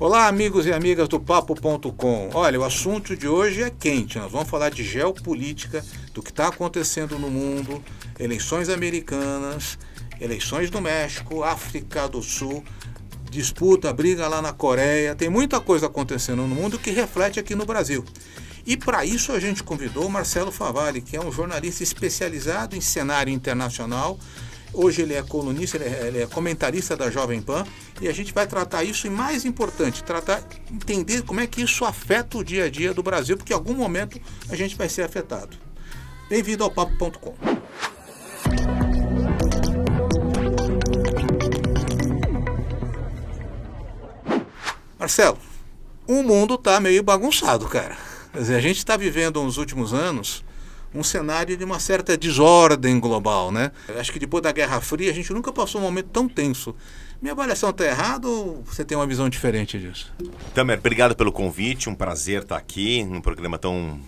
Olá, amigos e amigas do Papo.com. Olha, o assunto de hoje é quente. Nós vamos falar de geopolítica, do que está acontecendo no mundo, eleições americanas, eleições no México, África do Sul, disputa, briga lá na Coreia. Tem muita coisa acontecendo no mundo que reflete aqui no Brasil. E para isso a gente convidou o Marcelo Favalli, que é um jornalista especializado em cenário internacional. Hoje ele é colunista, ele é comentarista da Jovem Pan, e a gente vai tratar isso, e mais importante, entender como é que isso afeta o dia a dia do Brasil, porque em algum momento a gente vai ser afetado. Bem-vindo ao Papo.com. Marcelo, o mundo está meio bagunçado, cara. Quer dizer, a gente está vivendo nos últimos anos um cenário de uma certa desordem global, né? Eu acho que depois da Guerra Fria a gente nunca passou um momento tão tenso. Minha avaliação está errada ou você tem uma visão diferente disso? Tamer, obrigado pelo convite, um prazer estar aqui num programa tão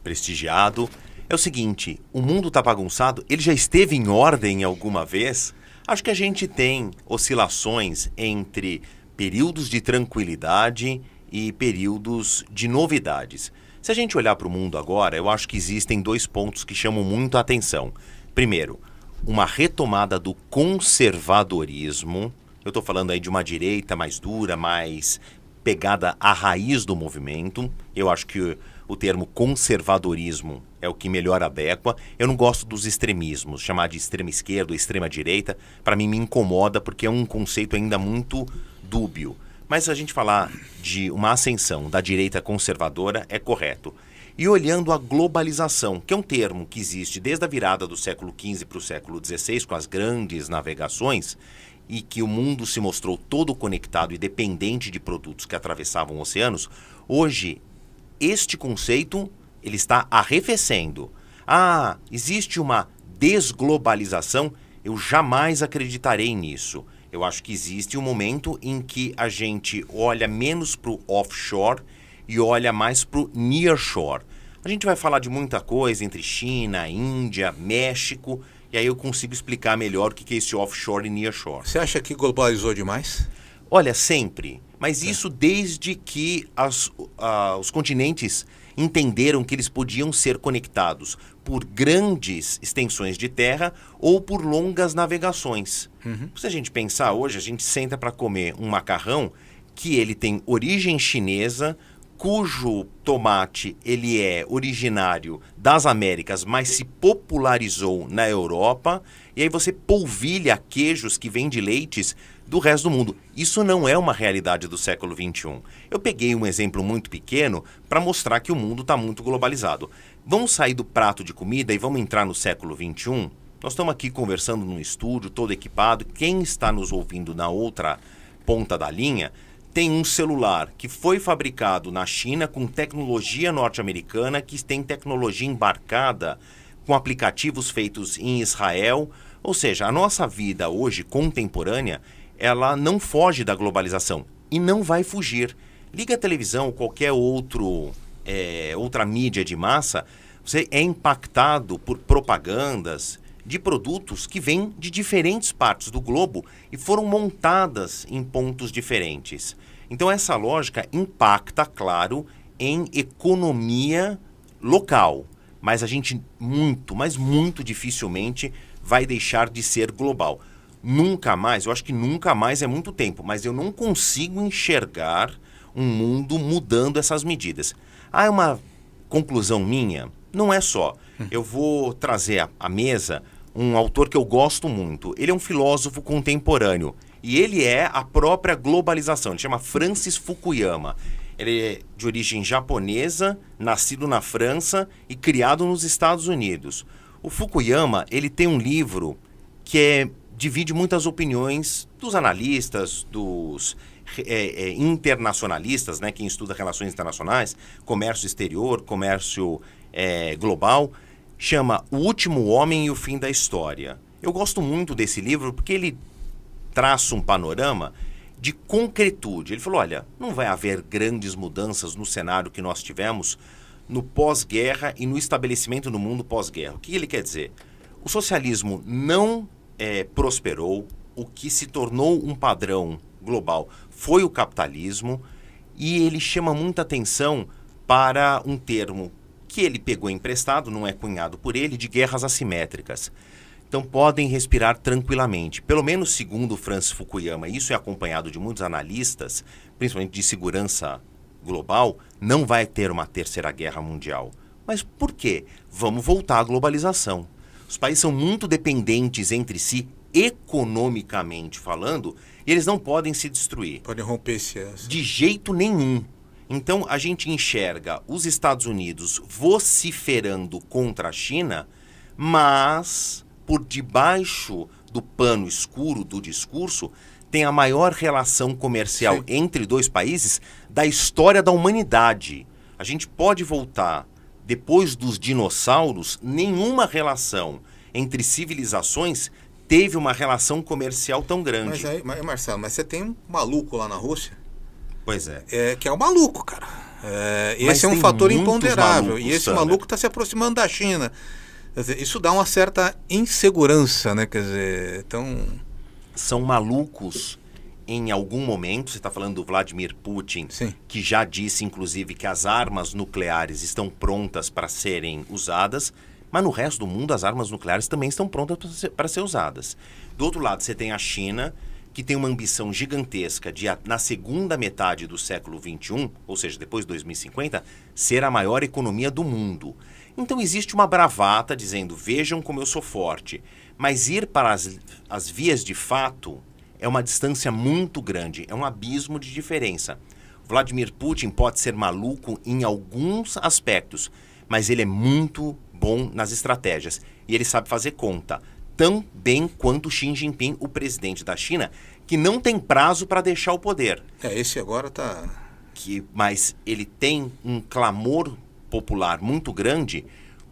prestigiado. É o seguinte, o mundo está bagunçado, ele já esteve em ordem alguma vez? Acho que a gente tem oscilações entre períodos de tranquilidade e períodos de novidades. Se a gente olhar para o mundo agora, eu acho que existem dois pontos que chamam muito a atenção. Primeiro, uma retomada do conservadorismo. Eu estou falando aí de uma direita mais dura, mais pegada à raiz do movimento. Eu acho que o termo conservadorismo é o que melhor adequa. Eu não gosto dos extremismos, chamar de extrema esquerda ou extrema direita, para mim me incomoda porque é um conceito ainda muito dúbio. Mas se a gente falar de uma ascensão da direita conservadora, é correto. E olhando a globalização, que é um termo que existe desde a virada do século XV para o século XVI, com as grandes navegações, e que o mundo se mostrou todo conectado e dependente de produtos que atravessavam oceanos, hoje este conceito ele está arrefecendo. Ah, existe uma desglobalização? Eu jamais acreditarei nisso. Eu acho que existe um momento em que a gente olha menos para o offshore e olha mais para o nearshore. A gente vai falar de muita coisa entre China, Índia, México, e aí eu consigo explicar melhor o que é esse offshore e nearshore. Você acha que globalizou demais? Olha, sempre. Mas isso desde que os continentes entenderam que eles podiam ser conectados por grandes extensões de terra ou por longas navegações. Se a gente pensar hoje, a gente senta para comer um macarrão que ele tem origem chinesa, cujo tomate ele é originário das Américas, mas se popularizou na Europa, e aí você polvilha queijos que vêm de leites do resto do mundo. Isso não é uma realidade do século XXI. Eu peguei um exemplo muito pequeno para mostrar que o mundo está muito globalizado. Vamos sair do prato de comida e vamos entrar no século XXI? Nós estamos aqui conversando num estúdio, todo equipado. Quem está nos ouvindo na outra ponta da linha tem um celular que foi fabricado na China com tecnologia norte-americana, que tem tecnologia embarcada com aplicativos feitos em Israel. Ou seja, a nossa vida hoje contemporânea, ela não foge da globalização e não vai fugir. Liga a televisão ou qualquer outra mídia de massa, você é impactado por propagandas de produtos que vêm de diferentes partes do globo e foram montadas em pontos diferentes. Então essa lógica impacta, claro, em economia local, mas a gente muito dificilmente vai deixar de ser global. Nunca mais, eu acho que nunca mais é muito tempo, mas eu não consigo enxergar um mundo mudando essas medidas. É uma conclusão minha? Não é só. Eu vou trazer à mesa um autor que eu gosto muito. Ele é um filósofo contemporâneo e ele é a própria globalização. Ele chama Francis Fukuyama. Ele é de origem japonesa, nascido na França e criado nos Estados Unidos. O Fukuyama, ele tem um livro que divide muitas opiniões dos analistas, dos internacionalistas, né, quem estuda relações internacionais, comércio exterior, comércio global, chama O Último Homem e o Fim da História. Eu gosto muito desse livro porque ele traça um panorama de concretude. Ele falou, olha, não vai haver grandes mudanças no cenário que nós tivemos no pós-guerra e no estabelecimento do mundo pós-guerra. O que ele quer dizer? O socialismo não prosperou, o que se tornou um padrão global foi o capitalismo. E ele chama muita atenção para um termo que ele pegou emprestado, não é cunhado por ele, de guerras assimétricas. Então podem respirar tranquilamente. Pelo menos segundo Francis Fukuyama, isso é acompanhado de muitos analistas, principalmente de segurança global, não vai ter uma terceira guerra mundial. Mas por quê? Vamos voltar à globalização. Os países são muito dependentes entre si, economicamente falando, e eles não podem se destruir. Podem romper esse... De jeito nenhum. Então a gente enxerga os Estados Unidos vociferando contra a China, mas por debaixo do pano escuro do discurso tem a maior relação comercial Sim. entre dois países da história da humanidade. A gente pode voltar, depois dos dinossauros, nenhuma relação entre civilizações teve uma relação comercial tão grande. Marcelo, mas você tem um maluco lá na Rússia, Pois é. que é um maluco, cara. Mas Esse é um tem fator muitos imponderável. malucos, E esse Sander. maluco está se aproximando da China. Quer dizer, isso dá uma certa insegurança, né? Quer dizer, então... São malucos em algum momento. Você está falando do Vladimir Putin, Sim. que já disse, inclusive, que as armas nucleares estão prontas para serem usadas, mas no resto do mundo as armas nucleares também estão prontas para ser usadas. Do outro lado, você tem a China, que tem uma ambição gigantesca de, na segunda metade do século XXI, ou seja, depois de 2050, ser a maior economia do mundo. Então existe uma bravata dizendo, vejam como eu sou forte, mas ir para as vias de fato é uma distância muito grande, é um abismo de diferença. Vladimir Putin pode ser maluco em alguns aspectos, mas ele é muito bom nas estratégias e ele sabe fazer conta, tão bem quanto Xi Jinping, o presidente da China, que não tem prazo para deixar o poder. Esse agora tá... Mas ele tem um clamor popular muito grande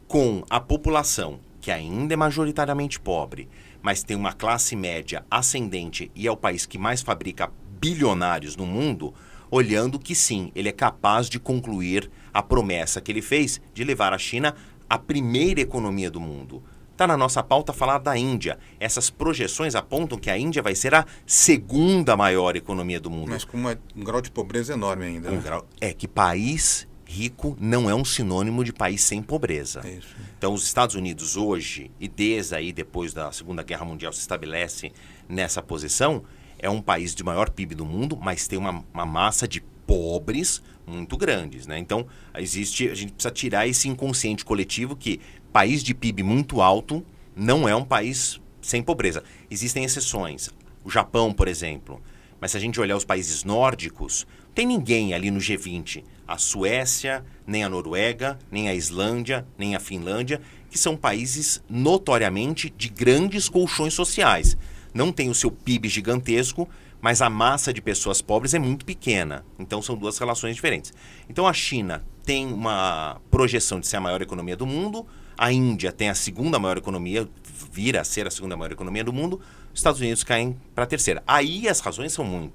com a população, que ainda é majoritariamente pobre, mas tem uma classe média ascendente e é o país que mais fabrica bilionários no mundo, olhando que sim, ele é capaz de concluir a promessa que ele fez de levar a China à primeira economia do mundo. Está na nossa pauta falar da Índia. Essas projeções apontam que a Índia vai ser a segunda maior economia do mundo. Mas com um grau de pobreza enorme ainda. Né? É que país rico não é um sinônimo de país sem pobreza. É isso. Então, os Estados Unidos hoje, e desde aí, depois da Segunda Guerra Mundial, se estabelece nessa posição, é um país de maior PIB do mundo, mas tem uma massa de pobres muito grandes, né? Então, a gente precisa tirar esse inconsciente coletivo que país de PIB muito alto não é um país sem pobreza. Existem exceções. O Japão, por exemplo. Mas se a gente olhar os países nórdicos, não tem ninguém ali no G20. A Suécia, nem a Noruega, nem a Islândia, nem a Finlândia, que são países notoriamente de grandes colchões sociais. Não tem o seu PIB gigantesco, mas a massa de pessoas pobres é muito pequena. Então são duas relações diferentes. Então a China tem uma projeção de ser a maior economia do mundo, a Índia tem a segunda maior economia, vira a ser a segunda maior economia do mundo, os Estados Unidos caem para a terceira. Aí as razões são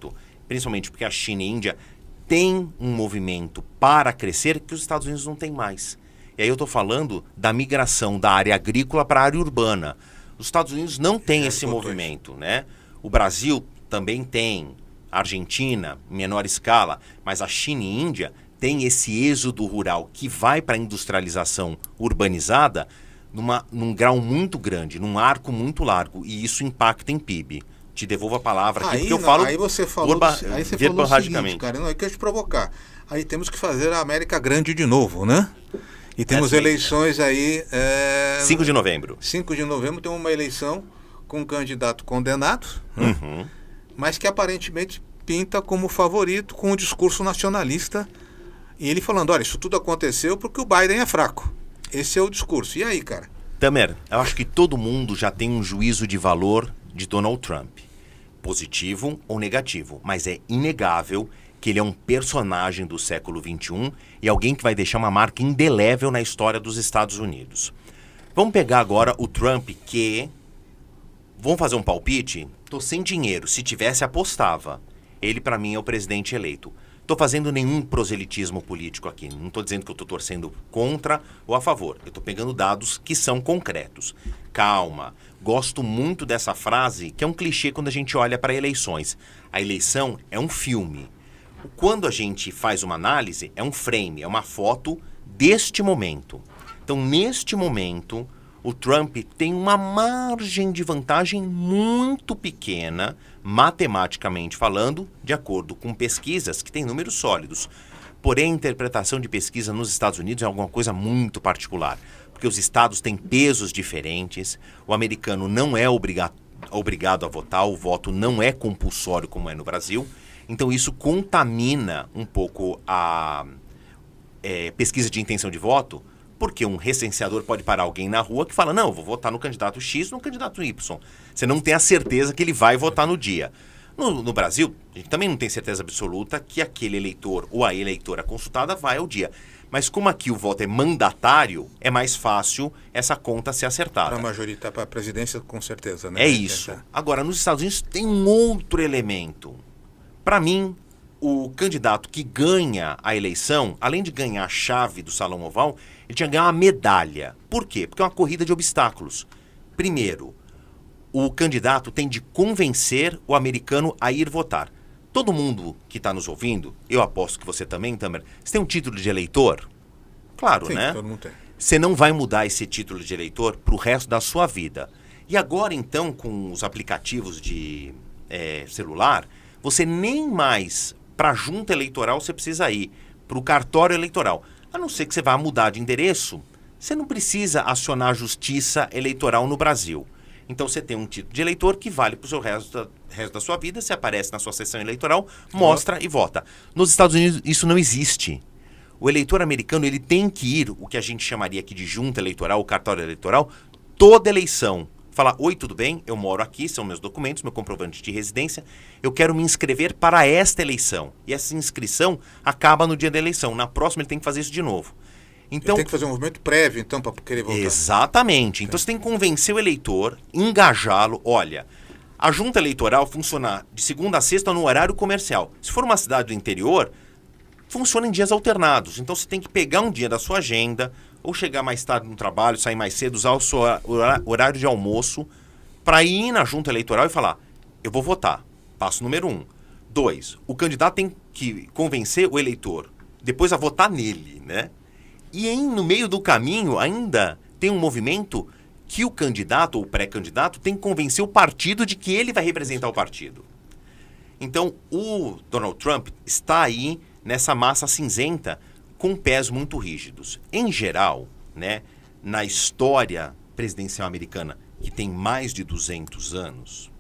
principalmente porque a China e a Índia têm um movimento para crescer que os Estados Unidos não têm mais. E aí eu estou falando da migração da área agrícola para a área urbana. Os Estados Unidos não têm esse movimento, né? O Brasil também tem, a Argentina, em menor escala, mas a China e a Índia têm esse êxodo rural que vai para a industrialização urbanizada num grau muito grande, num arco muito largo, e isso impacta em PIB. Te devolvo a palavra aqui, porque eu falo aí você falou o seguinte, cara, não, eu quero te provocar. Aí temos que fazer a América grande de novo, né? E temos eleições aí... 5 de novembro. 5 de novembro tem uma eleição com um candidato condenado, né? Mas que aparentemente pinta como favorito com um discurso nacionalista. E ele falando, olha, isso tudo aconteceu porque o Biden é fraco. Esse é o discurso. E aí, cara? Tamer, eu acho que todo mundo já tem um juízo de valor de Donald Trump. Positivo ou negativo. Mas é inegável que ele é um personagem do século XXI e alguém que vai deixar uma marca indelével na história dos Estados Unidos. Vamos pegar agora o Trump, que... Vamos fazer um palpite? Tô sem dinheiro. Se tivesse, apostava. Ele, para mim, é o presidente eleito. Tô fazendo nenhum proselitismo político aqui. Não tô dizendo que eu tô torcendo contra ou a favor. Eu tô pegando dados que são concretos. Calma. Gosto muito dessa frase, que é um clichê quando a gente olha para eleições. A eleição é um filme. Quando a gente faz uma análise, é um frame, é uma foto deste momento. Então, neste momento, o Trump tem uma margem de vantagem muito pequena, matematicamente falando, de acordo com pesquisas que têm números sólidos. Porém, a interpretação de pesquisa nos Estados Unidos é alguma coisa muito particular, porque os estados têm pesos diferentes, o americano não é obrigado a votar, o voto não é compulsório como é no Brasil, então isso contamina um pouco a pesquisa de intenção de voto, porque um recenseador pode parar alguém na rua que fala, não, eu vou votar no candidato X ou no candidato Y. Você não tem a certeza que ele vai votar no dia. No Brasil, a gente também não tem certeza absoluta que aquele eleitor ou a eleitora consultada vai ao dia. Mas como aqui o voto é mandatário, é mais fácil essa conta ser acertada. Para a majoritária, para a presidência, com certeza, né? É isso. Agora, nos Estados Unidos tem um outro elemento. Para mim, o candidato que ganha a eleição, além de ganhar a chave do Salão Oval, ele tinha que ganhar uma medalha. Por quê? Porque é uma corrida de obstáculos. Primeiro, o candidato tem de convencer o americano a ir votar. Todo mundo que está nos ouvindo, eu aposto que você também, Tamer, você tem um título de eleitor? Claro, sim, né? Todo mundo tem. Você não vai mudar esse título de eleitor para o resto da sua vida. E agora, então, com os aplicativos de celular, você nem mais para a junta eleitoral você precisa ir, para o cartório eleitoral. A não ser que você vá mudar de endereço, você não precisa acionar a justiça eleitoral no Brasil. Então você tem um título de eleitor que vale para o seu resto da sua vida, você aparece na sua sessão eleitoral, mostra e vota. Nos Estados Unidos isso não existe. O eleitor americano ele tem que ir, o que a gente chamaria aqui de junta eleitoral, o cartório eleitoral, toda eleição. Falar, oi, tudo bem? Eu moro aqui, são meus documentos, meu comprovante de residência, eu quero me inscrever para esta eleição. E essa inscrição acaba no dia da eleição. Na próxima ele tem que fazer isso de novo. Então, tem que fazer um movimento prévio, então, para querer votar. Exatamente. Então você tem que convencer o eleitor, engajá-lo. Olha, a junta eleitoral funciona de segunda a sexta no horário comercial. Se for uma cidade do interior, funciona em dias alternados. Então você tem que pegar um dia da sua agenda, ou chegar mais tarde no trabalho, sair mais cedo, usar o seu horário de almoço, para ir na junta eleitoral e falar, eu vou votar. Passo número 1. 2, o candidato tem que convencer o eleitor, depois a votar nele, né? E no meio do caminho ainda tem um movimento que o candidato ou o pré-candidato tem que convencer o partido de que ele vai representar o partido. Então, o Donald Trump está aí nessa massa cinzenta com pés muito rígidos. Em geral, né, na história presidencial americana, que tem mais de 200 anos,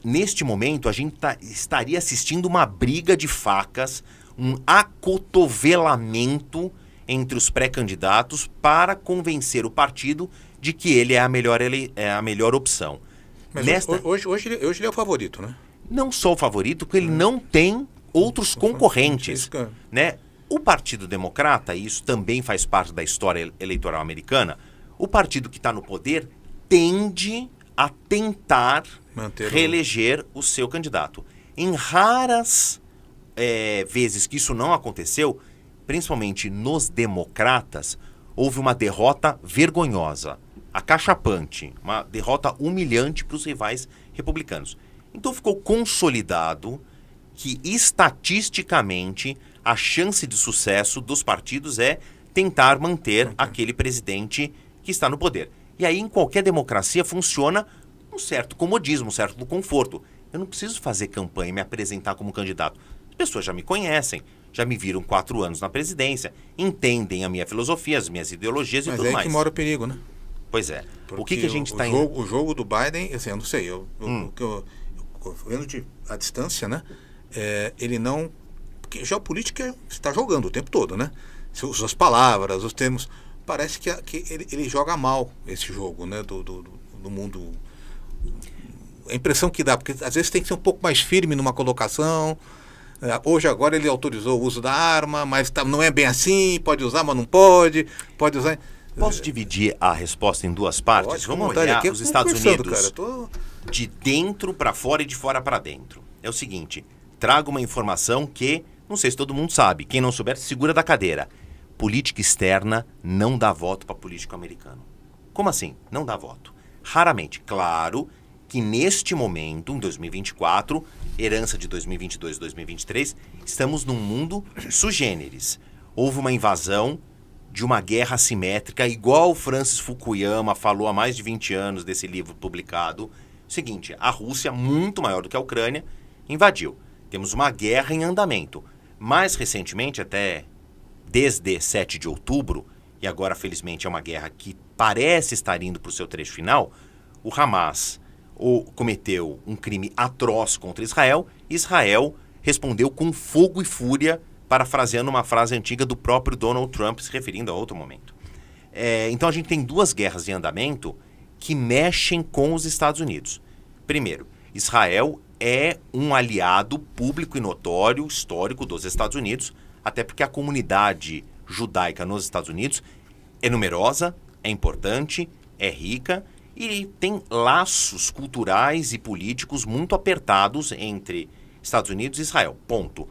neste momento a gente estaria assistindo uma briga de facas, um acotovelamento entre os pré-candidatos para convencer o partido de que ele é a melhor opção. Mas hoje ele é o favorito, né? Não só o favorito, porque ele não tem outros concorrentes, né? O Partido Democrata, e isso também faz parte da história eleitoral americana, o partido que está no poder tende a tentar reeleger o seu candidato. Em raras vezes que isso não aconteceu, principalmente nos democratas, houve uma derrota vergonhosa, acachapante, uma derrota humilhante para os rivais republicanos. Então ficou consolidado que, estatisticamente, a chance de sucesso dos partidos é tentar manter aquele presidente que está no poder. E aí, em qualquer democracia, funciona um certo comodismo, um certo conforto. Eu não preciso fazer campanha e me apresentar como candidato. As pessoas já me conhecem, já me viram 4 anos na presidência, entendem a minha filosofia, as minhas ideologias e tudo mais. Mas é aí que mora o perigo, né? Pois é. Porque o que a gente está O jogo do Biden, assim, eu não sei, vendo a distância, né? Ele não... Porque geopolítica está jogando o tempo todo, né? As palavras, os termos... Parece que ele joga mal esse jogo, né? Do mundo... A impressão que dá, porque às vezes tem que ser um pouco mais firme numa colocação. Hoje, agora, ele autorizou o uso da arma, mas não é bem assim, pode usar, mas não pode usar... Posso dividir a resposta em duas partes? Pode, vamos olhar aqui, os Estados Unidos cara, de dentro para fora e de fora para dentro. É o seguinte, trago uma informação que, não sei se todo mundo sabe, quem não souber, segura da cadeira. Política externa não dá voto para político americano. Como assim? Não dá voto. Raramente. Claro que neste momento, em 2024, herança de 2022 e 2023, estamos num mundo sui generis. Houve uma invasão de uma guerra assimétrica, igual Francis Fukuyama falou há mais de 20 anos desse livro publicado. O seguinte, a Rússia, muito maior do que a Ucrânia, invadiu. Temos uma guerra em andamento. Mais recentemente, até desde 7 de outubro, e agora felizmente é uma guerra que parece estar indo para o seu trecho final, o Hamas cometeu um crime atroz contra Israel, e Israel respondeu com fogo e fúria, parafraseando uma frase antiga do próprio Donald Trump, se referindo a outro momento. Então a gente tem duas guerras em andamento que mexem com os Estados Unidos. Primeiro, Israel é um aliado público e notório, histórico dos Estados Unidos, até porque a comunidade judaica nos Estados Unidos é numerosa, é importante, é rica e tem laços culturais e políticos muito apertados entre Estados Unidos e Israel. Ponto.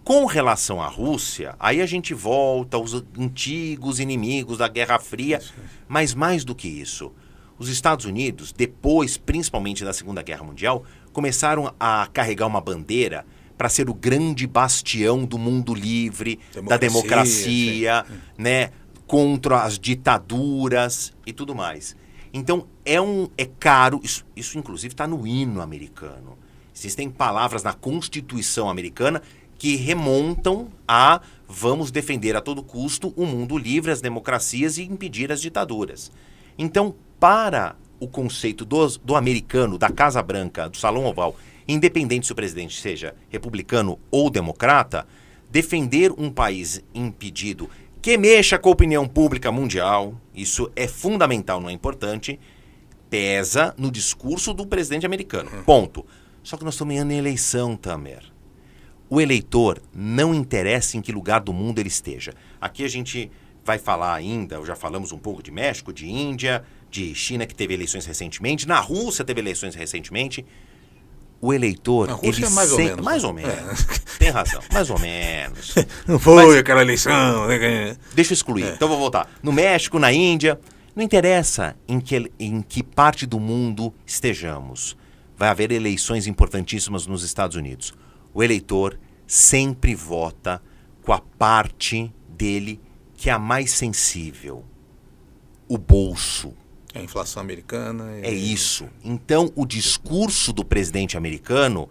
Com relação à Rússia, aí a gente volta aos antigos inimigos da Guerra Fria, mas mais do que isso, os Estados Unidos, depois, principalmente da Segunda Guerra Mundial, começaram a carregar uma bandeira para ser o grande bastião do mundo livre, da democracia, né, contra as ditaduras e tudo mais. Então, é caro, isso inclusive está no hino americano. Existem palavras na Constituição americana que remontam a vamos defender a todo custo o mundo livre, as democracias e impedir as ditaduras. Então, para o conceito do americano, da Casa Branca, do Salão Oval, independente se o presidente seja republicano ou democrata, defender um país impedido que mexa com a opinião pública mundial, isso é fundamental, não é importante, pesa no discurso do presidente americano. Ponto. Só que nós estamos em ano de eleição, Tamer. O eleitor não interessa em que lugar do mundo ele esteja. Aqui a gente vai falar ainda, já falamos um pouco de México, de Índia, de China, que teve eleições recentemente, na Rússia teve eleições recentemente. O eleitor... Na Rússia é mais ou menos. Mais ou menos. Tem razão, mais ou menos. Não foi aquela eleição... Deixa eu excluir, então vou voltar. No México, na Índia, não interessa em que parte do mundo estejamos. Vai haver eleições importantíssimas nos Estados Unidos. O eleitor sempre vota com a parte dele que é a mais sensível. O bolso. A inflação americana. É isso. Então, o discurso do presidente americano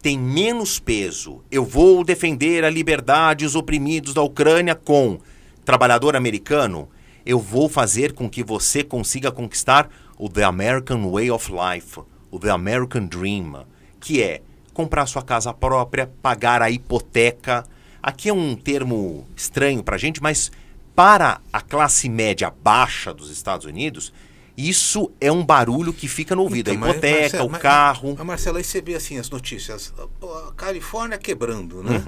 tem menos peso. Eu vou defender a liberdade e os oprimidos da Ucrânia com trabalhador americano. Eu vou fazer com que você consiga conquistar o The American Way of Life, o The American Dream, que é comprar sua casa própria, pagar a hipoteca. Aqui é um termo estranho para a gente, mas para a classe média baixa dos Estados Unidos, isso é um barulho que fica no ouvido. Então, a hipoteca, o carro... Marcelo, aí você vê assim as notícias. A Califórnia quebrando, né?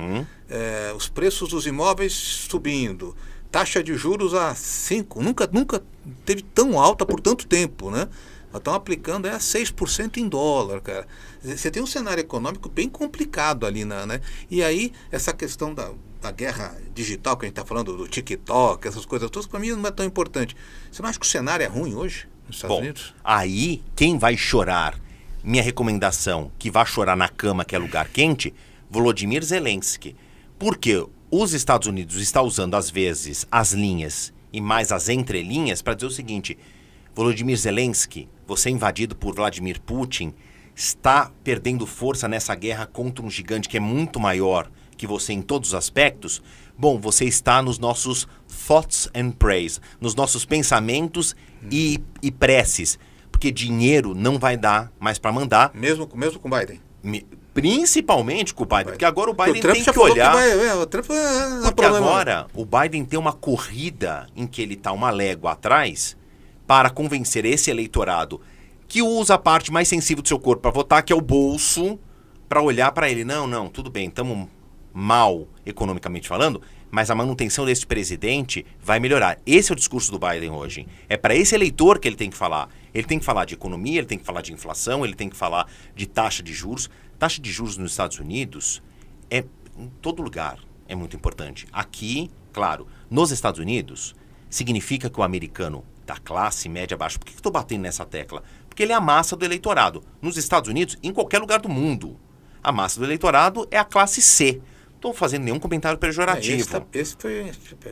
Os preços dos imóveis subindo. Taxa de juros a 5. Nunca teve tão alta por tanto tempo, né? Estão aplicando a 6% em dólar, cara. Você tem um cenário econômico bem complicado ali, né? E aí, essa questão da guerra digital que a gente está falando, do TikTok, essas coisas todas, para mim não é tão importante. Você não acha que o cenário é ruim hoje nos Estados Unidos? Aí, quem vai chorar, minha recomendação, que vai chorar na cama, que é lugar quente, Volodymyr Zelensky. Porque os Estados Unidos estão usando, às vezes, as linhas e mais as entrelinhas para dizer o seguinte: Volodymyr Zelensky, você invadido por Vladimir Putin, está perdendo força nessa guerra contra um gigante que é muito maior que você em todos os aspectos. Bom, você está nos nossos thoughts and prayers, nos nossos pensamentos e preces, porque dinheiro não vai dar mais para mandar. Mesmo com o Biden? Principalmente com o Biden, porque agora o Biden tem que olhar... Porque agora o Biden tem uma corrida em que ele está uma légua atrás para convencer esse eleitorado que usa a parte mais sensível do seu corpo para votar, que é o bolso, para olhar para ele. Não, tudo bem, estamos mal economicamente falando, mas a manutenção desse presidente vai melhorar. Esse é o discurso do Biden hoje. É para esse eleitor que ele tem que falar. Ele tem que falar de economia, ele tem que falar de inflação, ele tem que falar de taxa de juros. Taxa de juros nos Estados Unidos é em todo lugar, é muito importante. Aqui, claro, nos Estados Unidos, significa que o americano da classe média baixa... Por que eu estou batendo nessa tecla? porque ele é a massa do eleitorado. Nos Estados Unidos, em qualquer lugar do mundo, a massa do eleitorado é a classe C. Não estou fazendo nenhum comentário pejorativo. Esse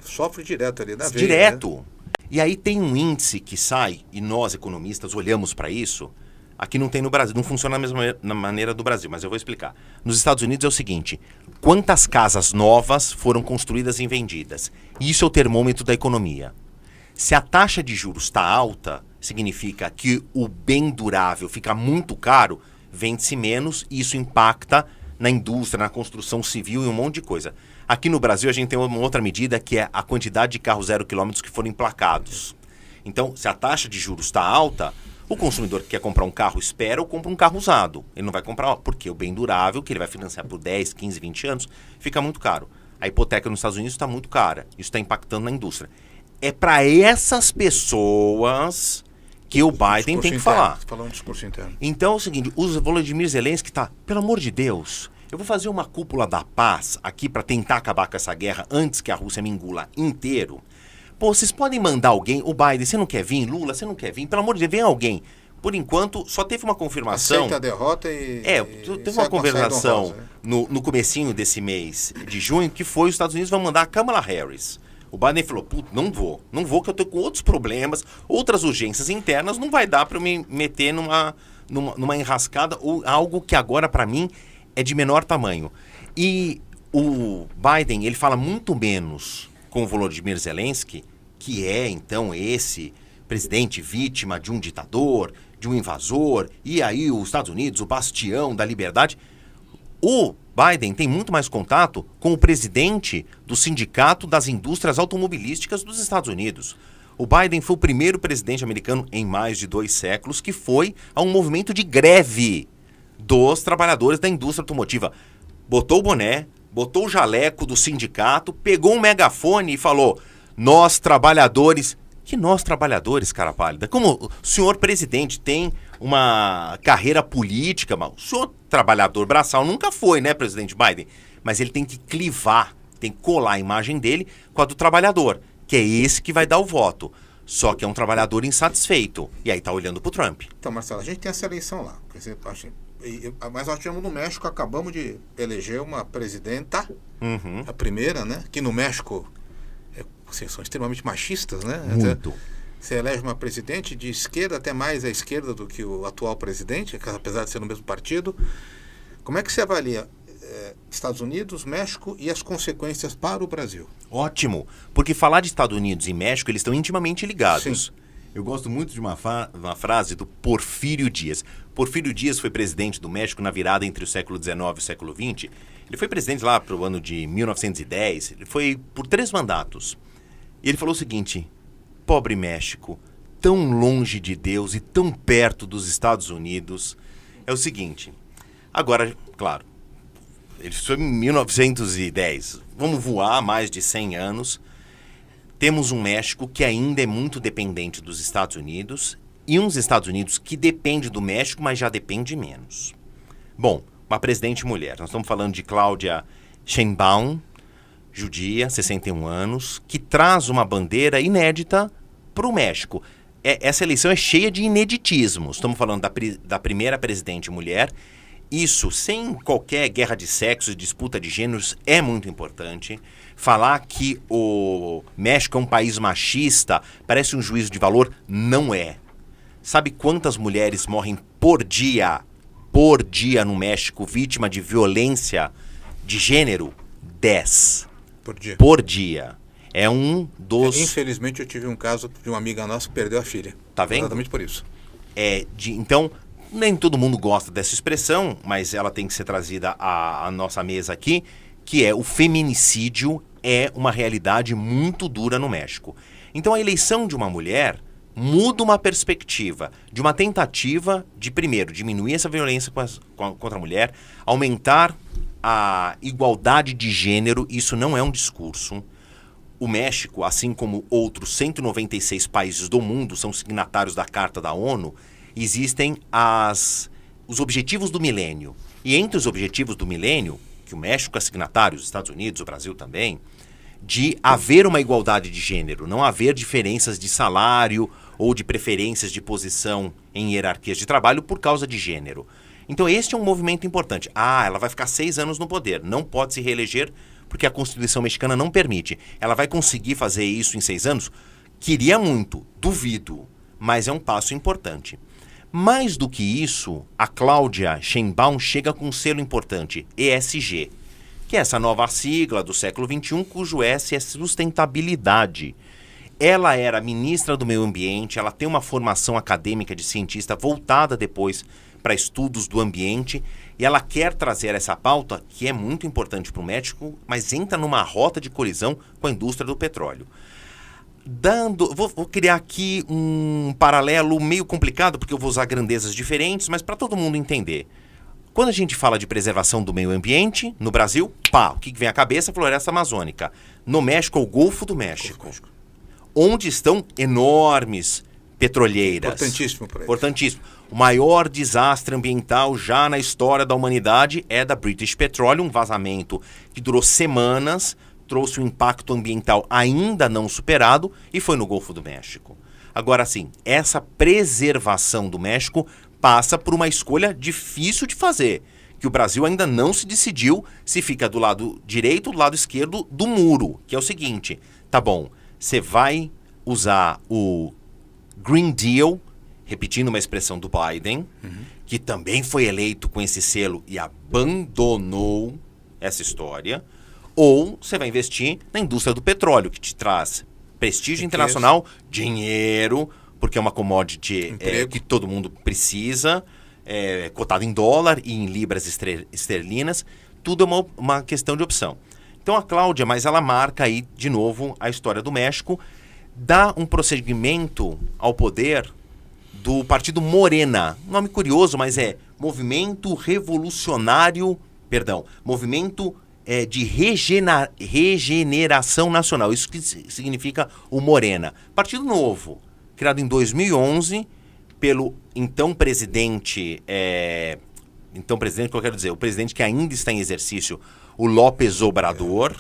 sofre direto ali na veia. Direto. Né? E aí tem um índice que sai, e nós economistas olhamos para isso. Aqui não tem no Brasil, não funciona da mesma maneira do Brasil, mas eu vou explicar. Nos Estados Unidos é o seguinte: quantas casas novas foram construídas e vendidas? Isso é o termômetro da economia. Se a taxa de juros está alta, significa que o bem durável fica muito caro, vende-se menos e isso impacta na indústria, na construção civil e um monte de coisa. Aqui no Brasil a gente tem uma outra medida que é a quantidade de carros 0 km que foram emplacados. Então, se a taxa de juros está alta, o consumidor que quer comprar um carro espera ou compra um carro usado. Ele não vai comprar, porque o bem durável, que ele vai financiar por 10, 15, 20 anos, fica muito caro. A hipoteca nos Estados Unidos está muito cara. Isso está impactando na indústria. É para essas pessoas que o Biden tem que falar. Falando um discurso interno. Então é o seguinte, o Volodymyr Zelensky está, pelo amor de Deus, eu vou fazer uma cúpula da paz aqui para tentar acabar com essa guerra antes que a Rússia me engula inteiro. Pô, vocês podem mandar alguém, o Biden, você não quer vir? Lula, você não quer vir? Pelo amor de Deus, vem alguém. Por enquanto, só teve uma confirmação. Aceita a derrota e... teve uma conversação no comecinho desse mês de junho, que foi os Estados Unidos vão mandar a Kamala Harris. O Biden falou, não vou que eu tô com outros problemas, outras urgências internas, não vai dar para eu me meter numa enrascada ou algo que agora para mim é de menor tamanho. E o Biden, ele fala muito menos com o Volodymyr Zelensky, que é, então, esse presidente vítima de um ditador, de um invasor, e aí os Estados Unidos, o bastião da liberdade. O Biden tem muito mais contato com o presidente do Sindicato das Indústrias Automobilísticas dos Estados Unidos. O Biden foi o primeiro presidente americano em mais de 2 séculos que foi a um movimento de greve dos trabalhadores da indústria automotiva. Botou o boné, botou o jaleco do sindicato, pegou um megafone e falou: nós trabalhadores... Que nós trabalhadores, cara pálida? Como o senhor presidente tem uma carreira política, mas o senhor trabalhador braçal nunca foi, né, presidente Biden? Mas ele tem que clivar, tem que colar a imagem dele com a do trabalhador, que é esse que vai dar o voto. Só que é um trabalhador insatisfeito. E aí tá olhando pro Trump. Então, Marcelo, a gente tem essa eleição lá. Mas nós tivemos no México, acabamos de eleger uma presidenta, a primeira, né? Que no México são extremamente machistas, né? Muito. Você elege uma presidente de esquerda, até mais à esquerda do que o atual presidente, apesar de ser no mesmo partido. Como é que você avalia Estados Unidos, México e as consequências para o Brasil? Ótimo, porque falar de Estados Unidos e México, eles estão intimamente ligados. Sim. Eu gosto muito de uma frase do Porfírio Dias. Porfírio Dias foi presidente do México na virada entre o século XIX e o século XX. Ele foi presidente lá para o ano de 1910. Ele foi por 3 mandatos. E ele falou o seguinte: pobre México, tão longe de Deus e tão perto dos Estados Unidos. É o seguinte, agora, claro, ele foi em 1910. Vamos voar mais de 100 anos. Temos um México que ainda é muito dependente dos Estados Unidos e uns Estados Unidos que depende do México, mas já depende menos. Bom, uma presidente mulher. Nós estamos falando de Claudia Sheinbaum, judia, 61 anos, que traz uma bandeira inédita para o México. Essa eleição é cheia de ineditismos. Estamos falando da primeira presidente mulher. Isso, sem qualquer guerra de sexos, disputa de gêneros, é muito importante. Falar que o México é um país machista parece um juízo de valor, não é. Sabe quantas mulheres morrem por dia no México vítima de violência de gênero? 10. Por dia. É um dos... Infelizmente eu tive um caso de uma amiga nossa que perdeu a filha. Tá vendo? Exatamente por isso. Então, nem todo mundo gosta dessa expressão, mas ela tem que ser trazida à nossa mesa aqui, que é o feminicídio é uma realidade muito dura no México. Então a eleição de uma mulher muda uma perspectiva de uma tentativa de, primeiro, diminuir essa violência contra a mulher, aumentar a igualdade de gênero. Isso não é um discurso. O México, assim como outros 196 países do mundo, são signatários da Carta da ONU. Existem os objetivos do milênio. E entre os objetivos do milênio, que o México é signatário, os Estados Unidos, o Brasil também, de haver uma igualdade de gênero, não haver diferenças de salário ou de preferências de posição em hierarquias de trabalho por causa de gênero. Então este é um movimento importante. Ela vai ficar 6 anos no poder, não pode se reeleger porque a Constituição mexicana não permite. Ela vai conseguir fazer isso em 6 anos? Queria muito, duvido, mas é um passo importante. Mais do que isso, a Cláudia Sheinbaum chega com um selo importante, ESG, que é essa nova sigla do século XXI, cujo S é sustentabilidade. Ela era ministra do Meio Ambiente, ela tem uma formação acadêmica de cientista voltada depois para estudos do ambiente, e ela quer trazer essa pauta, que é muito importante para o México, mas entra numa rota de colisão com a indústria do petróleo. Vou criar aqui um paralelo meio complicado, porque eu vou usar grandezas diferentes, mas para todo mundo entender. Quando a gente fala de preservação do meio ambiente, no Brasil, o que vem à cabeça? Floresta amazônica. No México, o Golfo do México. Onde estão enormes petroleiras. Importantíssimo para eles. Importantíssimo. O maior desastre ambiental já na história da humanidade é da British Petroleum, um vazamento que durou semanas, trouxe um impacto ambiental ainda não superado e foi no Golfo do México. Agora sim, essa preservação do México passa por uma escolha difícil de fazer, que o Brasil ainda não se decidiu se fica do lado direito ou do lado esquerdo do muro, que é o seguinte, tá bom, você vai usar o Green Deal, repetindo uma expressão do Biden, que também foi eleito com esse selo e abandonou essa história, ou você vai investir na indústria do petróleo, que te traz prestígio internacional, dinheiro, porque é uma commodity que todo mundo precisa, cotado em dólar e em libras esterlinas, tudo é uma questão de opção. Então a Cláudia, mas ela marca aí de novo a história do México, dá um prosseguimento ao poder do partido Morena, nome curioso, mas é Movimento de Regeneração Nacional, isso que significa o Morena. Partido novo, criado em 2011 pelo então presidente, que eu quero dizer, o presidente que ainda está em exercício, o López Obrador.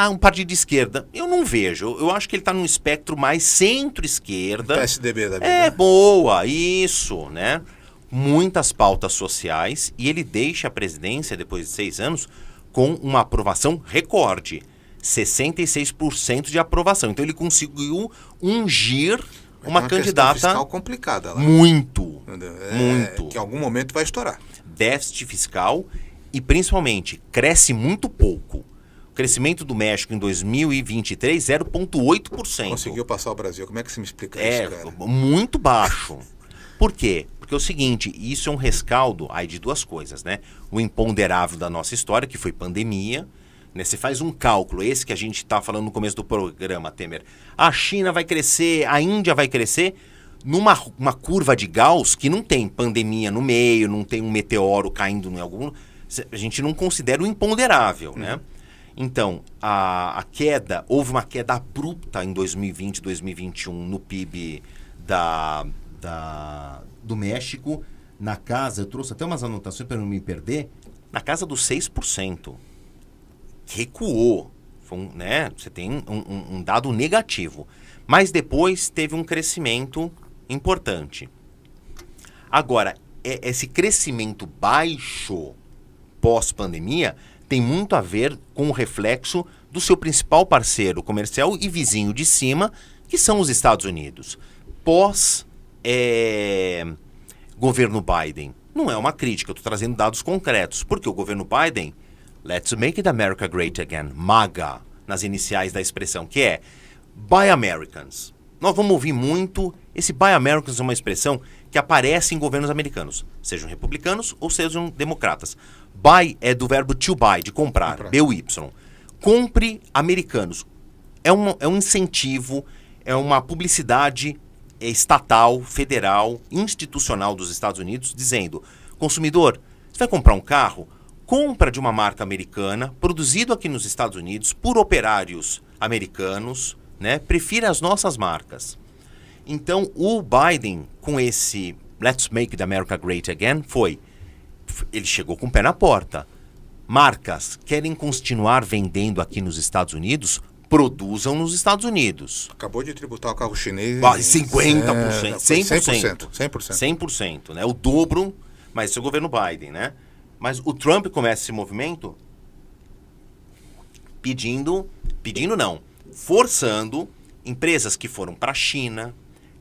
Um partido de esquerda, eu não vejo, eu acho que ele está num espectro mais centro-esquerda. PSDB da vida. Boa, isso, né? Muitas pautas sociais, e ele deixa a presidência depois de 6 anos com uma aprovação recorde, 66% de aprovação. Então ele conseguiu ungir uma candidata fiscal complicada lá. Muito. Que em algum momento vai estourar. Déficit fiscal e principalmente cresce muito pouco. O crescimento do México em 2023, 0,8%. Conseguiu passar o Brasil. Como é que você me explica isso, cara? Muito baixo. Por quê? Porque é o seguinte, isso é um rescaldo aí de duas coisas, né? O imponderável da nossa história, que foi pandemia, né? Você faz um cálculo, esse que a gente está falando no começo do programa, Temer. A China vai crescer, a Índia vai crescer, numa curva de Gauss que não tem pandemia no meio, não tem um meteoro caindo em algum... A gente não considera o imponderável, né? Então, houve uma queda abrupta em 2020, 2021 no PIB do México, na casa, eu trouxe até umas anotações para não me perder, na casa dos 6%. Recuou. Você tem um dado negativo. Mas depois teve um crescimento importante. Agora, esse crescimento baixo pós-pandemia tem muito a ver com o reflexo do seu principal parceiro comercial e vizinho de cima, que são os Estados Unidos. Governo Biden. Não é uma crítica, eu estou trazendo dados concretos. Porque o governo Biden, Let's Make It America Great Again, MAGA, nas iniciais da expressão, que é Buy Americans. Nós vamos ouvir muito, esse Buy Americans é uma expressão que aparece em governos americanos, sejam republicanos ou sejam democratas. Buy é do verbo to buy, de comprar, BUY. Compre americanos. É um incentivo, é uma publicidade estatal, federal, institucional dos Estados Unidos, dizendo, consumidor, você vai comprar um carro? Compra de uma marca americana, produzido aqui nos Estados Unidos, por operários americanos, né? Prefira as nossas marcas. Então, o Biden, com esse Let's Make America Great Again, ele chegou com o pé na porta. Marcas querem continuar vendendo aqui nos Estados Unidos? produzam nos Estados Unidos. Acabou de tributar o carro chinês. 50%, 100%. 100%. 100%, né? O dobro, mas isso é o governo Biden, né? Mas o Trump começa esse movimento forçando empresas que foram para a China,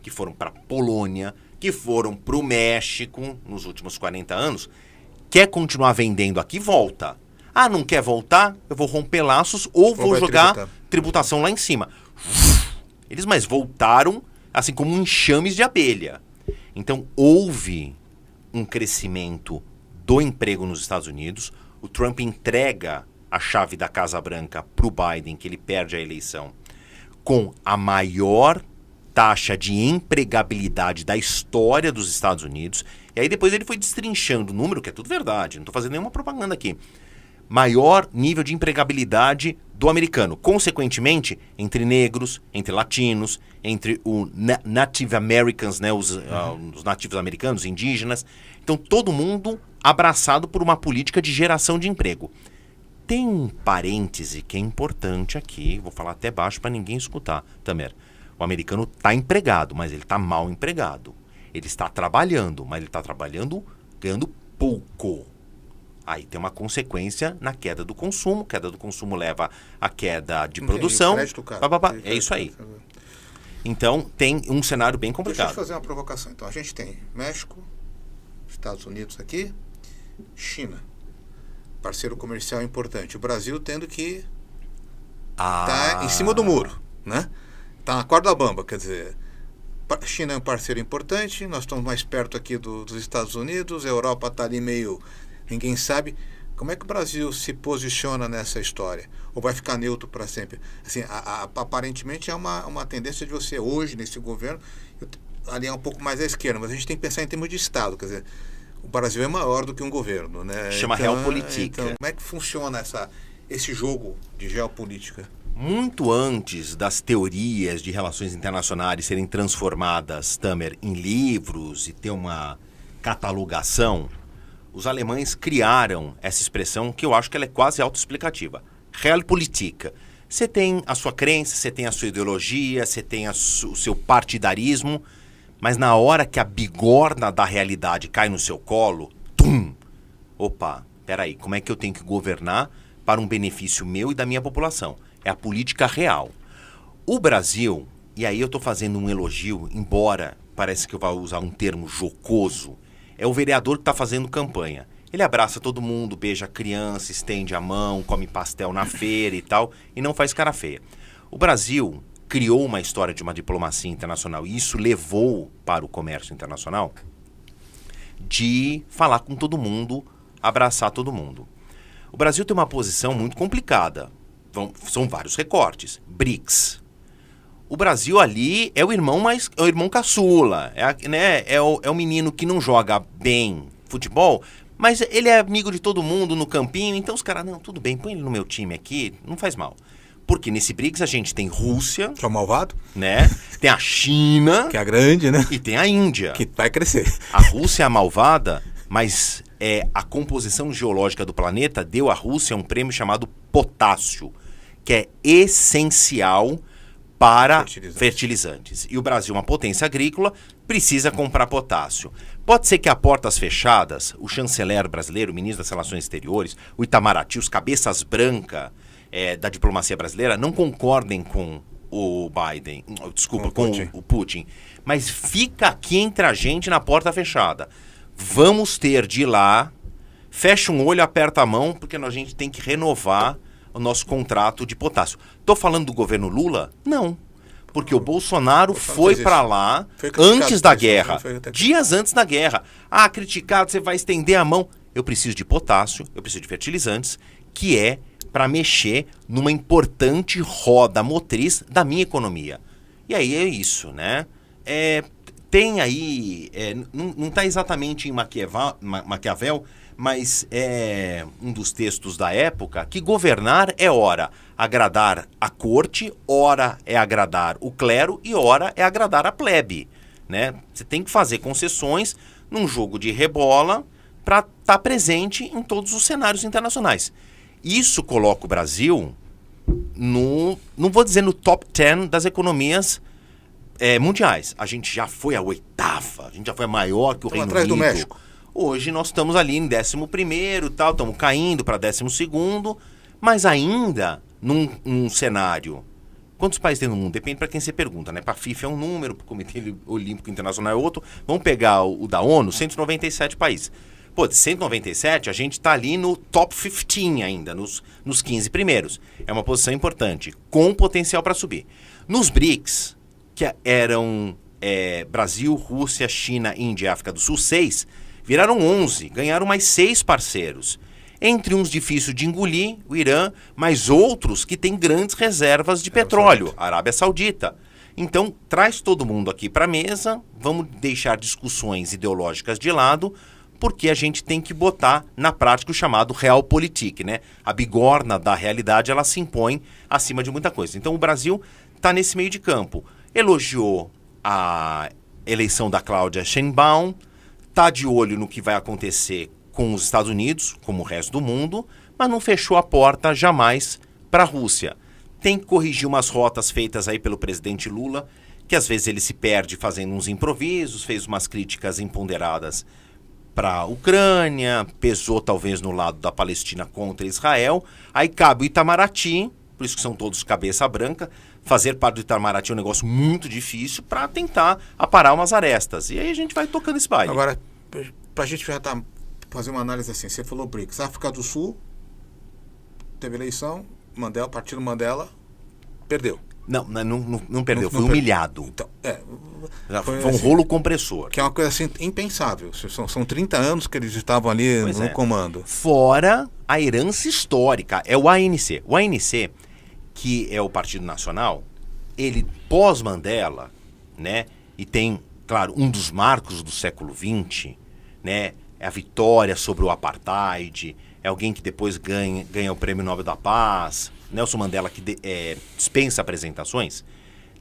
que foram para a Polônia, que foram para o México nos últimos 40 anos, quer continuar vendendo aqui, volta. Ah, não quer voltar? Eu vou romper laços ou vou jogar tributação lá em cima. Eles mais voltaram, assim como enxames de abelha. Então, houve um crescimento do emprego nos Estados Unidos. O Trump entrega a chave da Casa Branca para o Biden, que ele perde a eleição, com a maior taxa de empregabilidade da história dos Estados Unidos. E aí depois ele foi destrinchando o número, que é tudo verdade, não estou fazendo nenhuma propaganda aqui. Maior nível de empregabilidade do americano. Consequentemente, entre negros, entre latinos, entre os Native Americans, né, os nativos americanos, indígenas. Então, todo mundo abraçado por uma política de geração de emprego. Tem um parêntese que é importante aqui, vou falar até baixo para ninguém escutar, Tamer. O americano está empregado, mas ele está mal empregado. Ele está trabalhando, mas ele está trabalhando ganhando pouco. Aí tem uma consequência na queda do consumo. Queda do consumo leva à queda de produção. É isso aí. Então tem um cenário bem complicado. Deixa eu fazer uma provocação. Então a gente tem México, Estados Unidos aqui, China, parceiro comercial importante. O Brasil tendo que tá em cima do muro, né? Tá na corda bamba, quer dizer, China é um parceiro importante, nós estamos mais perto aqui dos Estados Unidos, a Europa está ali meio, ninguém sabe. Como é que o Brasil se posiciona nessa história? Ou vai ficar neutro para sempre? Assim, aparentemente é uma tendência de você hoje, nesse governo, ali é um pouco mais à esquerda, mas a gente tem que pensar em termos de Estado, quer dizer, o Brasil é maior do que um governo, né? Chama realpolitik. Então, como é que funciona esse jogo de geopolítica? Muito antes das teorias de relações internacionais serem transformadas, Tamer, em livros e ter uma catalogação, os alemães criaram essa expressão que eu acho que ela é quase autoexplicativa. Realpolitik. Você tem a sua crença, você tem a sua ideologia, você tem o seu partidarismo, mas na hora que a bigorna da realidade cai no seu colo, tum! Opa, peraí, como é que eu tenho que governar para um benefício meu e da minha população? É a política real. O Brasil, e aí eu estou fazendo um elogio, embora parece que eu vou usar um termo jocoso, é o vereador que está fazendo campanha. Ele abraça todo mundo, beija a criança, estende a mão, come pastel na feira e tal, e não faz cara feia. O Brasil criou uma história de uma diplomacia internacional, e isso levou para o comércio internacional de falar com todo mundo, abraçar todo mundo. O Brasil tem uma posição muito complicada. São vários recortes. BRICS. O Brasil ali é o irmão caçula. É o menino que não joga bem futebol, mas ele é amigo de todo mundo no campinho. Então os caras, não, tudo bem, põe ele no meu time aqui, não faz mal. Porque nesse BRICS a gente tem Rússia, que é o malvado, né? Tem a China, que é a grande, né? E tem a Índia, que vai crescer. A Rússia é a malvada, mas a composição geológica do planeta deu à Rússia um prêmio chamado potássio, que é essencial para fertilizantes. E o Brasil, uma potência agrícola, precisa comprar potássio. Pode ser que a portas fechadas, o chanceler brasileiro, o ministro das Relações Exteriores, o Itamaraty, os cabeças brancas da diplomacia brasileira, não concordem com o Biden, desculpa, com o Putin. Mas fica aqui entre a gente na porta fechada. Vamos ter de ir lá, fecha um olho, aperta a mão, porque a gente tem que renovar o nosso contrato de potássio. Estou falando do governo Lula? Não. Porque o Bolsonaro foi para lá antes da guerra, dias antes da guerra. Ah, criticado, você vai estender a mão. Eu preciso de potássio, eu preciso de fertilizantes, que é para mexer numa importante roda motriz da minha economia. E aí é isso, né? Tem aí, não está exatamente em Maquiavel, mas é um dos textos da época, que governar é ora agradar a corte, ora é agradar o clero e ora é agradar a plebe, né? Você tem que fazer concessões num jogo de rebola para estar presente em todos os cenários internacionais. Isso coloca o Brasil não vou dizer no top 10 das economias mundiais. A gente já foi a 8ª, a gente já foi a maior que o Reino atrás Unido. do México. Hoje nós estamos ali em 11º, tal, estamos caindo para 12º, mas ainda num cenário. Quantos países tem no mundo? Depende para quem você pergunta, né? Para a FIFA é um número, para o Comitê Olímpico Internacional é outro. Vamos pegar o da ONU, 197 países. Pô, de 197, a gente está ali no top 15 ainda, nos 15 primeiros. É uma posição importante, com potencial para subir. Nos BRICS, que eram Brasil, Rússia, China, Índia e África do Sul, 6, viraram 11, ganharam mais 6 parceiros. Entre uns difíceis de engolir, o Irã, mas outros que têm grandes reservas de petróleo, a Arábia Saudita. Então, traz todo mundo aqui para a mesa, vamos deixar discussões ideológicas de lado, porque a gente tem que botar na prática o chamado realpolitik, né? A bigorna da realidade, ela se impõe acima de muita coisa. Então, o Brasil está nesse meio de campo. Elogiou a eleição da Cláudia Sheinbaum, está de olho no que vai acontecer com os Estados Unidos, como o resto do mundo, mas não fechou a porta jamais para a Rússia. Tem que corrigir umas rotas feitas aí pelo presidente Lula, que às vezes ele se perde fazendo uns improvisos, fez umas críticas imponderadas para a Ucrânia, pesou talvez no lado da Palestina contra Israel. Aí cabe o Itamaraty, por isso que são todos cabeça branca. Fazer parte do Itamaraty é um negócio muito difícil para tentar aparar umas arestas. E aí a gente vai tocando esse baile. Agora, para a gente fazer uma análise assim, você falou BRICS, África do Sul, teve eleição, Partido Mandela, perdeu. Não perdeu, foi humilhado. Então, foi um rolo compressor. Que é uma coisa assim impensável. São 30 anos que eles estavam ali no comando. Fora a herança histórica, é o ANC. O ANC, que é o Partido Nacional, ele pós-Mandela, né, e tem, claro, um dos marcos do século XX, né, é a vitória sobre o apartheid, é alguém que depois ganha o Prêmio Nobel da Paz, Nelson Mandela que dispensa apresentações.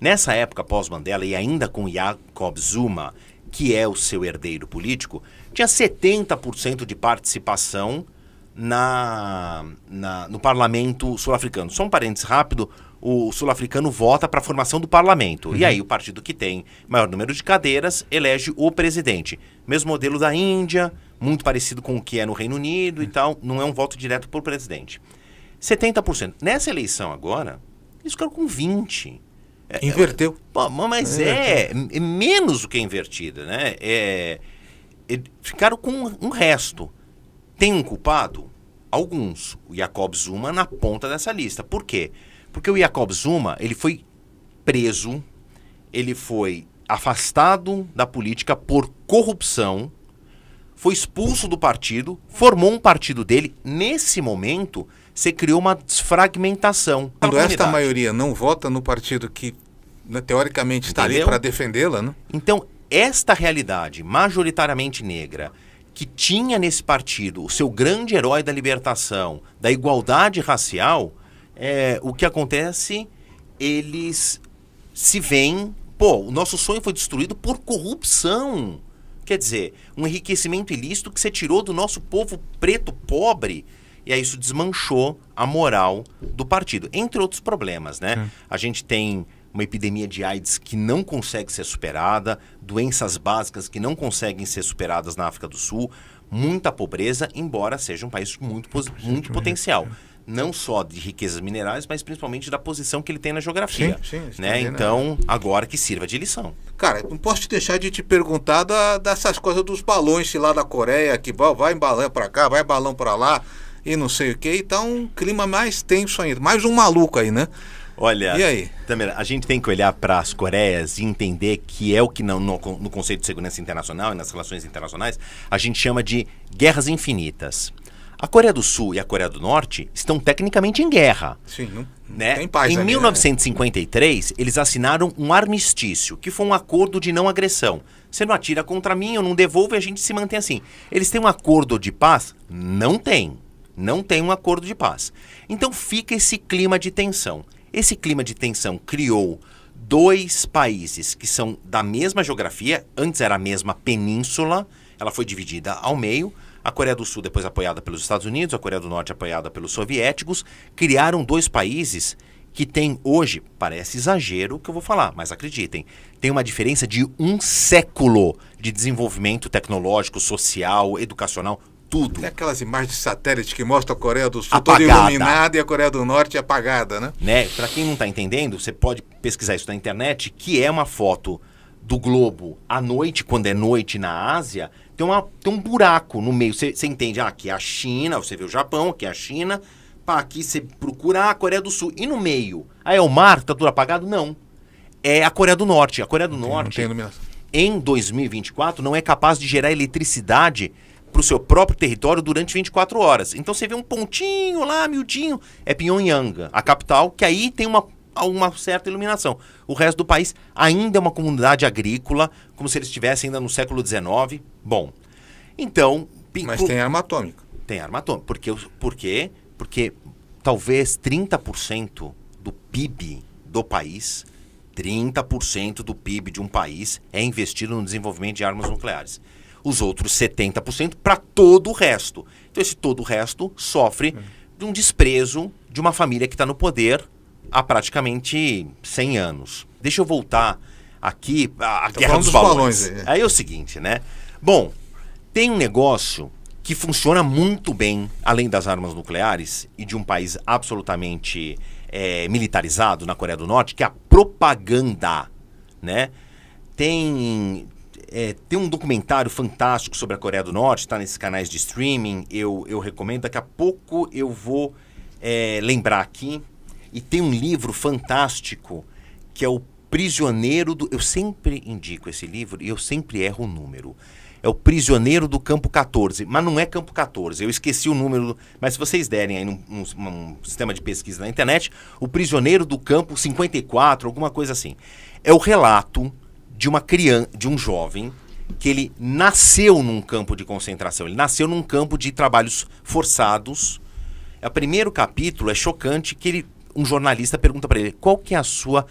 Nessa época pós-Mandela, e ainda com Jacob Zuma, que é o seu herdeiro político, tinha 70% de participação no parlamento sul-africano. Só um parênteses rápido, o sul-africano vota para a formação do parlamento. Uhum. E aí o partido que tem maior número de cadeiras elege o presidente. Mesmo modelo da Índia, muito parecido com o que é no Reino Unido e tal, não é um voto direto por presidente. 70%. Nessa eleição agora, eles ficaram com 20%. Inverteu. Mas é menos do que invertida, né? Ficaram com um resto. Tem um culpado? Alguns. O Jacob Zuma na ponta dessa lista. Por quê? Porque o Jacob Zuma, ele foi preso, ele foi afastado da política por corrupção, foi expulso do partido, formou um partido dele. Nesse momento, você criou uma desfragmentação. Quando esta maioria não vota no partido que, né, teoricamente está ali para defendê-la, né? Então, esta realidade majoritariamente negra, que tinha nesse partido o seu grande herói da libertação, da igualdade racial, o que acontece, eles se veem... o nosso sonho foi destruído por corrupção. Quer dizer, um enriquecimento ilícito que você tirou do nosso povo preto pobre. E aí isso desmanchou a moral do partido. Entre outros problemas, né? A gente tem uma epidemia de AIDS que não consegue ser superada, doenças básicas que não conseguem ser superadas na África do Sul, muita pobreza, embora seja um país com muito potencial. Não só de riquezas minerais, mas principalmente da posição que ele tem na geografia. Sim, né? Então, agora que sirva de lição. Cara, não posso te deixar de te perguntar dessas coisas dos balões lá da Coreia, que vai balão para cá, vai balão para lá, e não sei o que, e tá um clima mais tenso ainda. Mais um maluco aí, né? Olha, e aí? Tamara, a gente tem que olhar para as Coreias e entender que é o que no conceito de segurança internacional e nas relações internacionais a gente chama de guerras infinitas. A Coreia do Sul e a Coreia do Norte estão tecnicamente em guerra. Sim, não né? tem paz. Em ali, 1953, né? Eles assinaram um armistício, que foi um acordo de não agressão. Você não atira contra mim, eu não devolvo e a gente se mantém assim. Eles têm um acordo de paz? Não tem. Não tem um acordo de paz. Então fica esse clima de tensão. Esse clima de tensão criou dois países que são da mesma geografia. Antes era a mesma península, ela foi dividida ao meio. A Coreia do Sul, depois apoiada pelos Estados Unidos, a Coreia do Norte apoiada pelos soviéticos, criaram dois países que tem hoje, parece exagero o que eu vou falar, mas acreditem, tem uma diferença de 1 século de desenvolvimento tecnológico, social, educacional, tudo. Tem aquelas imagens de satélite que mostram a Coreia do Sul Apagada. toda iluminada e a Coreia do Norte apagada, né? Para quem não está entendendo, você pode pesquisar isso na internet, que é uma foto do globo à noite, quando é noite na Ásia, tem um buraco no meio. Você entende, aqui é a China, você vê o Japão, aqui é a China, aqui você procura a Coreia do Sul. E no meio, é o mar, está tudo apagado? Não. É a Coreia do Norte. A Coreia do Norte, não tem iluminação. Em 2024, não é capaz de gerar eletricidade para o seu próprio território durante 24 horas. Então você vê um pontinho lá, miudinho, é Pyongyang, a capital, que aí tem uma certa iluminação. O resto do país ainda é uma comunidade agrícola, como se eles estivessem ainda no século XIX. Bom, então... Mas tem arma atômica. Tem arma atômica. Por quê? Porque talvez 30% do PIB do país, 30% do PIB de um país é investido no desenvolvimento de armas nucleares. Os outros 70% para todo o resto. Então esse todo o resto sofre de um desprezo de uma família que está no poder há praticamente 100 anos. Deixa eu voltar aqui à Guerra dos Balões. Aí é o seguinte, né? Bom, tem um negócio que funciona muito bem, além das armas nucleares e de um país absolutamente militarizado na Coreia do Norte, que é a propaganda, né? Tem um documentário fantástico sobre a Coreia do Norte, está nesses canais de streaming, eu recomendo. Daqui a pouco eu vou lembrar aqui. E tem um livro fantástico que é O Prisioneiro do... Eu sempre indico esse livro e eu sempre erro o número. É O Prisioneiro do Campo 14. Mas não é Campo 14, eu esqueci o número. Mas se vocês derem aí num sistema de pesquisa na internet, O Prisioneiro do Campo 54, alguma coisa assim. É o relato de uma criança, de um jovem, que ele nasceu num campo de concentração. Ele nasceu num campo de trabalhos forçados. O primeiro capítulo é chocante, que um jornalista pergunta para ele qual que é a sua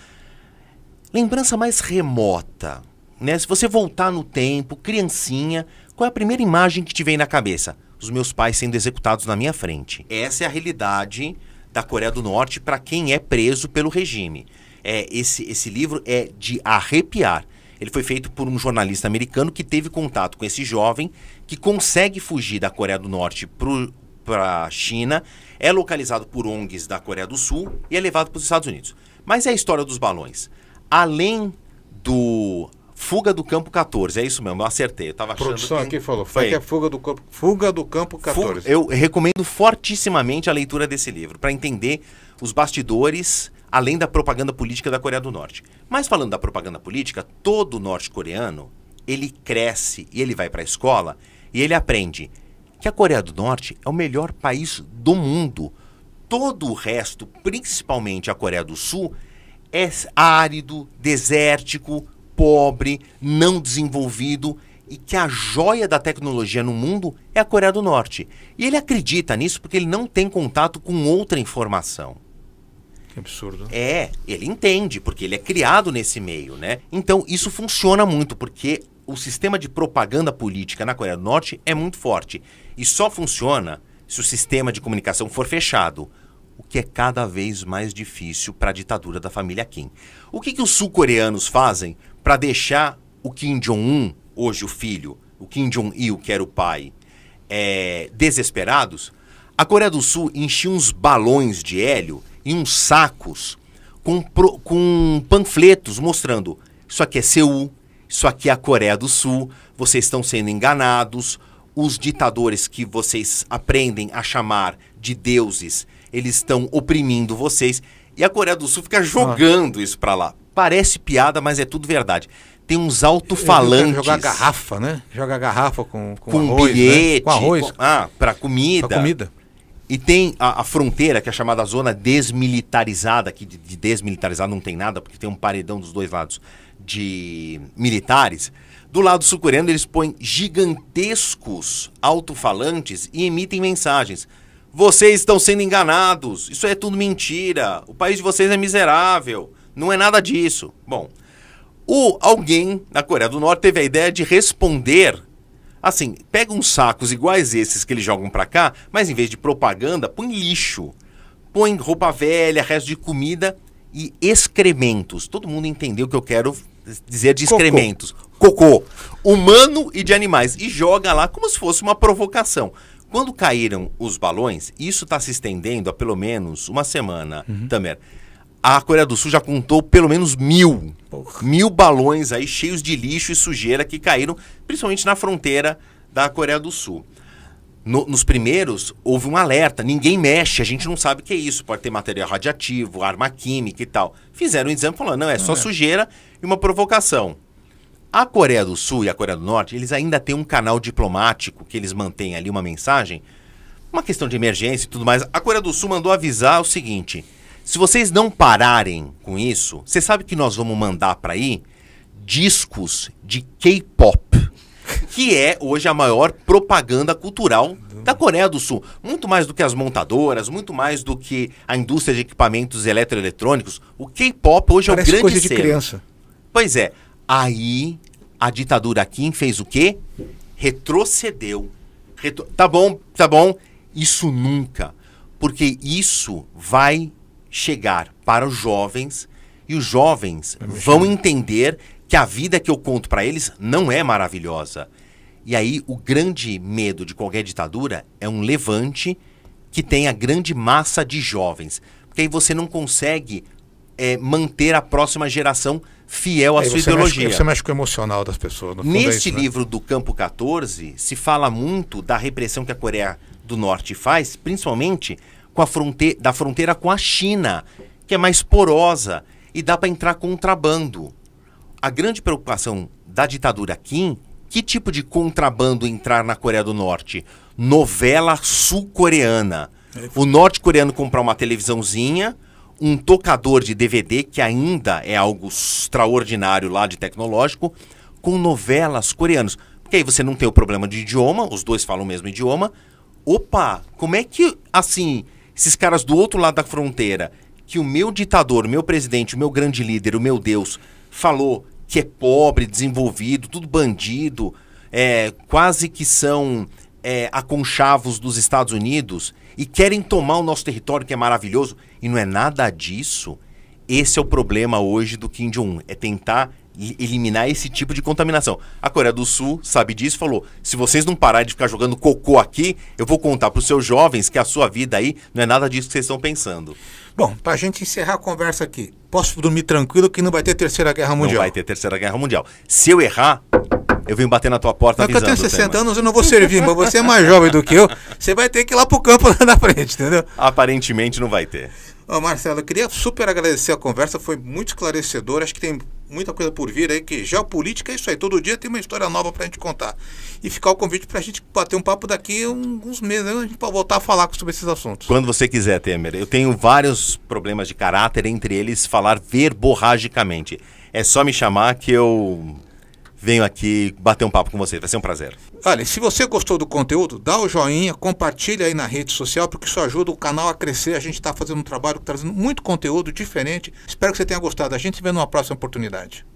lembrança mais remota, né? Se você voltar no tempo, criancinha, qual é a primeira imagem que te vem na cabeça? Os meus pais sendo executados na minha frente. Essa é a realidade da Coreia do Norte para quem é preso pelo regime. Esse livro é de arrepiar. Ele foi feito por um jornalista americano que teve contato com esse jovem que consegue fugir da Coreia do Norte para a China, é localizado por ONGs da Coreia do Sul e é levado para os Estados Unidos. Mas é a história dos balões. Além do Fuga do Campo 14, é isso mesmo, eu acertei. Eu tava achando a produção aqui falou, foi que é Fuga do Campo 14. Eu recomendo fortissimamente a leitura desse livro, para entender os bastidores, além da propaganda política da Coreia do Norte. Mas falando da propaganda política, todo norte-coreano, ele cresce e ele vai para a escola e ele aprende que a Coreia do Norte é o melhor país do mundo. Todo o resto, principalmente a Coreia do Sul, é árido, desértico, pobre, não desenvolvido, e que a joia da tecnologia no mundo é a Coreia do Norte. E ele acredita nisso porque ele não tem contato com outra informação. Que absurdo. Ele entende, porque ele é criado nesse meio, né? Então isso funciona muito, porque o sistema de propaganda política na Coreia do Norte é muito forte. E só funciona se o sistema de comunicação for fechado, o que é cada vez mais difícil para a ditadura da família Kim. O que os sul-coreanos fazem para deixar o Kim Jong-un, hoje o filho, o Kim Jong-il, que era o pai, desesperados? A Coreia do Sul enchia uns balões de hélio e uns sacos com panfletos mostrando: isso aqui é Seul, isso aqui é a Coreia do Sul, vocês estão sendo enganados, os ditadores que vocês aprendem a chamar de deuses, eles estão oprimindo vocês. E a Coreia do Sul fica jogando isso pra lá. Parece piada, mas é tudo verdade. Tem uns alto-falantes. Jogar garrafa, né? Joga garrafa com arroz, bilhete, né? Com arroz. Pra comida. Pra comida. E tem a fronteira, que é chamada zona desmilitarizada, que de desmilitarizado não tem nada, porque tem um paredão dos dois lados de militares. Do lado sul-coreano, eles põem gigantescos alto-falantes e emitem mensagens. Vocês estão sendo enganados, isso é tudo mentira, o país de vocês é miserável, não é nada disso. Bom, alguém na Coreia do Norte teve a ideia de responder assim: pega uns sacos iguais esses que eles jogam pra cá, mas em vez de propaganda, põe lixo. põe roupa velha, resto de comida e excrementos. Todo mundo entendeu o que eu quero dizer de excrementos. Cocô. Humano e de animais. E joga lá como se fosse uma provocação. Quando caíram os balões, isso está se estendendo há pelo menos uma semana, Tamer. A Coreia do Sul já contou pelo menos 1.000. Porra. 1.000 balões aí cheios de lixo e sujeira que caíram, principalmente na fronteira da Coreia do Sul. Nos primeiros, houve um alerta. Ninguém mexe, a gente não sabe o que é isso. Pode ter material radiativo, arma química e tal. Fizeram um exame falando, não, é só sujeira e uma provocação. A Coreia do Sul e a Coreia do Norte, eles ainda têm um canal diplomático que eles mantêm ali uma mensagem, uma questão de emergência e tudo mais. A Coreia do Sul mandou avisar o seguinte, se vocês não pararem com isso, você sabe que nós vamos mandar para aí discos de K-pop, que é hoje a maior propaganda cultural da Coreia do Sul. Muito mais do que as montadoras, muito mais do que a indústria de equipamentos eletroeletrônicos. O K-pop hoje é o grande coisa de selo. criança. Pois é. Aí a ditadura Kim fez o quê? Retrocedeu. Tá bom. Isso nunca. Porque isso vai chegar para os jovens e os jovens vão entender que a vida que eu conto para eles não é maravilhosa. E aí o grande medo de qualquer ditadura é um levante que tenha grande massa de jovens. Porque aí você não consegue manter a próxima geração fiel à sua ideologia. Você mexe com o emocional das pessoas. Neste livro do Campo 14, se fala muito da repressão que a Coreia do Norte faz, principalmente com da fronteira com a China, que é mais porosa e dá para entrar contrabando. A grande preocupação da ditadura Kim, que tipo de contrabando entrar na Coreia do Norte? Novela sul-coreana. O norte-coreano comprar uma televisãozinha, um tocador de DVD, que ainda é algo extraordinário lá de tecnológico, com novelas coreanas. Porque aí você não tem o problema de idioma, os dois falam o mesmo idioma. Opa, como é que, assim, esses caras do outro lado da fronteira, que o meu ditador, o meu presidente, o meu grande líder, o meu Deus, falou que é pobre, desenvolvido, tudo bandido, quase que são aconchavos dos Estados Unidos e querem tomar o nosso território, que é maravilhoso, e não é nada disso. Esse é o problema hoje do Kim Jong-un, é tentar eliminar esse tipo de contaminação. A Coreia do Sul sabe disso e falou, se vocês não pararem de ficar jogando cocô aqui, eu vou contar para os seus jovens que a sua vida aí não é nada disso que vocês estão pensando. Bom, para a gente encerrar a conversa aqui, posso dormir tranquilo que não vai ter Terceira Guerra Mundial? Não vai ter Terceira Guerra Mundial. Se eu errar, eu venho bater na tua porta avisando. Porque eu tenho 60 anos, eu não vou servir, mas você é mais jovem do que eu, você vai ter que ir lá pro campo lá na frente, entendeu? Aparentemente não vai ter. Ô Marcelo, eu queria super agradecer a conversa, foi muito esclarecedora, acho que tem muita coisa por vir aí, que geopolítica é isso aí, todo dia tem uma história nova pra gente contar. E ficar o convite pra gente bater um papo daqui uns meses, né? A gente pode voltar a falar sobre esses assuntos. Quando você quiser, Temer. Eu tenho vários problemas de caráter, entre eles falar verborragicamente. É só me chamar que eu venho aqui bater um papo com você, vai ser um prazer. Olha, se você gostou do conteúdo, dá o joinha, compartilha aí na rede social, porque isso ajuda o canal a crescer. A gente está fazendo um trabalho trazendo muito conteúdo diferente. Espero que você tenha gostado. A gente se vê numa próxima oportunidade.